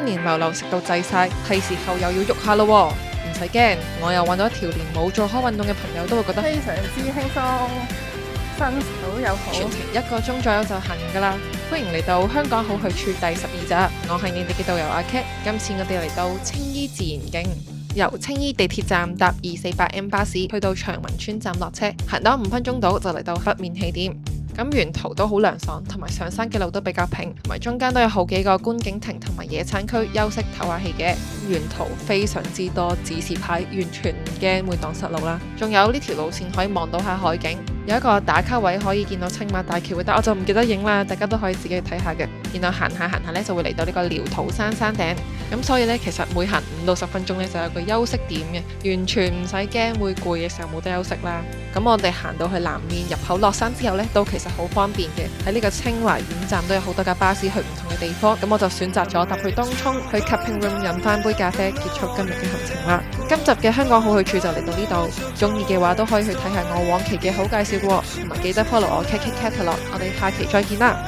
新年流流食到滯晒，係時候又要喐下咯喎。唔使驚，我又揾到一條連冇做開運動嘅朋友都會覺得非常之輕鬆，新手又好。全程1個鐘左右就行完㗎啦。歡迎嚟到香港好去處第12集，我係你哋嘅導遊阿 Kat。今次我哋嚟到青衣自然徑，由青衣地鐵站搭248M 巴士去到長雲村站落車，行多5分鐘到就嚟到北面起點。咁沿途都好涼爽，同埋上山嘅路都比較平，同埋中間都有好幾個觀景亭同埋野餐區休息唞下氣嘅。沿途非常之多指示牌，完全唔驚會蕩失路啦。仲有呢條路線可以望到下海景，有一個打卡位可以見到青馬大橋嘅，但我就唔記得影啦，大家都可以自己去睇下嘅。然後行下呢，就會嚟到呢個寮土山山頂，咁所以呢，其實每行5到10分鐘呢，就有個休息點嘅，完全唔使驚會攰嘅時候冇得休息啦。咁我哋行到去南面入口落山之後呢，都其實好方便嘅，喺呢個清華苑站都有好多架巴士去唔同嘅地方。咁我就選擇咗搭去東涌去 Cupping Room 飲翻杯咖啡，結束今日嘅行程啦。今集嘅香港好去處就嚟到呢度，中意嘅話都可以去睇下我往期嘅好介紹喎，同埋記得 follow 我 Kat Catalog，我哋下期再見啦。